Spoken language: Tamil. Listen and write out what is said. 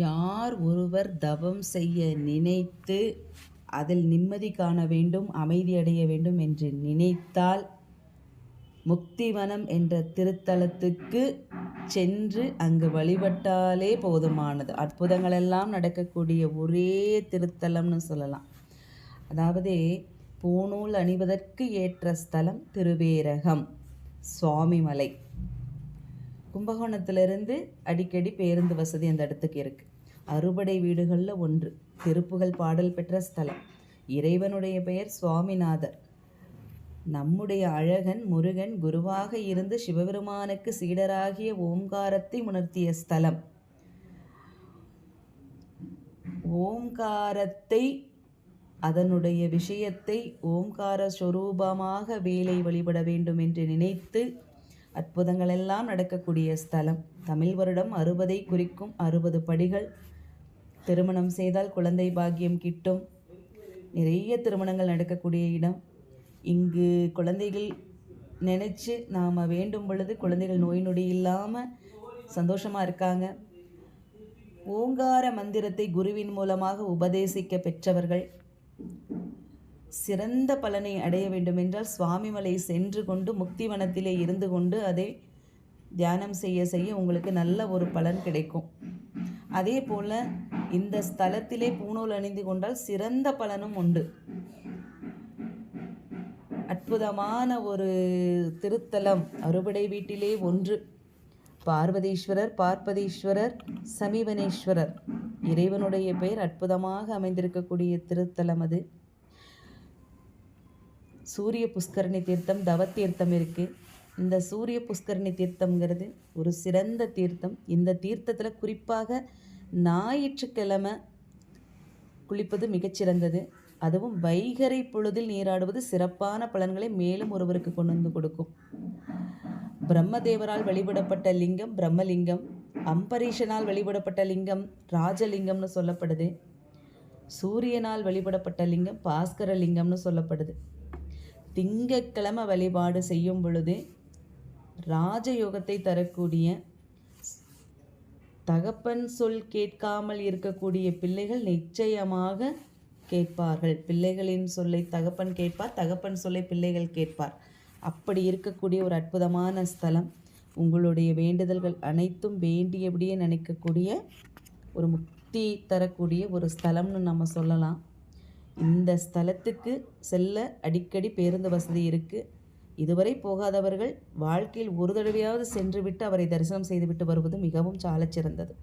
யார் ஒருவர் தவம் செய்ய நினைத்து அதில் நிம்மதி காண வேண்டும், அமைதியடைய வேண்டும் என்று நினைத்தால் முக்திவனம் என்ற திருத்தலத்துக்கு சென்று அங்கு வழிபட்டாலே போதுமானது. அற்புதங்களெல்லாம் நடக்கக்கூடிய ஒரே திருத்தலம்னு சொல்லலாம். அதாவது பூணூல் அணிவதற்கு ஏற்ற ஸ்தலம் திருவேரகம் சுவாமிமலை. கும்பகோணத்திலிருந்து அடிக்கடி பேருந்து வசதி அந்த இடத்துக்கு இருக்குது. அறுபடை வீடுகளில் ஒன்று. திருப்புகழ் பாடல் பெற்ற ஸ்தலம். இறைவனுடைய பெயர் சுவாமிநாதர். நம்முடைய அழகன் முருகன் குருவாக இருந்து சிவபெருமானுக்கு சீடராகிய ஓம்காரத்தை உணர்த்திய ஸ்தலம். ஓம்காரத்தை, அதனுடைய விஷயத்தை ஓம்கார ஸ்வரூபமாக வேலை வழிபட வேண்டும் என்று நினைத்து அற்புதங்களெல்லாம் நடக்கக்கூடிய ஸ்தலம். தமிழ் வருடம் 60ஐ குறிக்கும் 60 படிகள். திருமணம் செய்தால் குழந்தை பாக்கியம் கிட்டும். நிறைய திருமணங்கள் நடக்கக்கூடிய இடம். இங்கு குழந்தைகள் நினச்சி நாம் வேண்டும் பொழுது குழந்தைகள் நோய் நொடி இல்லாமல் சந்தோஷமாக இருக்காங்க. ஓங்கார மந்திரத்தை குருவின் மூலமாக உபதேசிக்க பெற்றவர்கள் சிறந்த பலனை அடைய வேண்டுமென்றால் சுவாமிமலை சென்று கொண்டு முக்திவனத்திலே இருந்து கொண்டு அதை தியானம் செய்ய செய்ய உங்களுக்கு நல்ல ஒரு பலன் கிடைக்கும். அதே போல் இந்த ஸ்தலத்திலே பூணூல் அணிந்து கொண்டால் சிறந்த பலனும் உண்டு. அற்புதமான ஒரு திருத்தலம். அறுபடை வீட்டிலே ஒன்று. பார்வதீஸ்வரர், பார்ப்பதீஸ்வரர், சமீபனேஸ்வரர் இறைவனுடைய பெயர் அற்புதமாக அமைந்திருக்கக்கூடிய திருத்தலம் அது. சூரிய புஷ்கரணி தீர்த்தம், தவத்தீர்த்தம் இருக்குது. இந்த சூரிய புஷ்கரணி தீர்த்தம்ங்கிறது ஒரு சிறந்த தீர்த்தம். இந்த தீர்த்தத்தில் குறிப்பாக ஞாயிற்றுக்கிழமை குளிப்பது மிகச்சிறந்தது. அதுவும் வைகறை பொழுதில் நீராடுவது சிறப்பான பலன்களை மேலும் ஒருவருக்கு கொண்டு வந்து கொடுக்கும். பிரம்மதேவரால் வழிபடப்பட்ட லிங்கம் பிரம்மலிங்கம். அம்பரீஷனால் வழிபடப்பட்ட லிங்கம் ராஜலிங்கம்னு சொல்லப்படுது. சூரியனால் வழிபடப்பட்ட லிங்கம் பாஸ்கர லிங்கம்னு சொல்லப்படுது. திங்கட்கிழமை வழிபாடு செய்யும் பொழுது ராஜயோகத்தை தரக்கூடிய, தகப்பன் சொல் கேட்காமல் இருக்கக்கூடிய பிள்ளைகள் நிச்சயமாக கேட்பார்கள். பிள்ளைகளின் சொல்லை தகப்பன் கேட்பார், தகப்பன் சொல்லை பிள்ளைகள் கேட்பார். அப்படி இருக்கக்கூடிய ஒரு அற்புதமான ஸ்தலம். உங்களுடைய வேண்டுதல்கள் அனைத்தும் வேண்டியபடியே நினைக்கக்கூடிய ஒரு முக்தி தரக்கூடிய ஒரு ஸ்தலம்னு நம்ம சொல்லலாம். இந்த ஸ்தலத்துக்கு செல்ல அடிக்கடி பேருந்து வசதி இருக்குது. இதுவரை போகாதவர்கள் வாழ்க்கையில் ஒரு தடவையாவது சென்றுவிட்டு அவரை தரிசனம் செய்துவிட்டு வருவது மிகவும் சாலச்சிறந்தது.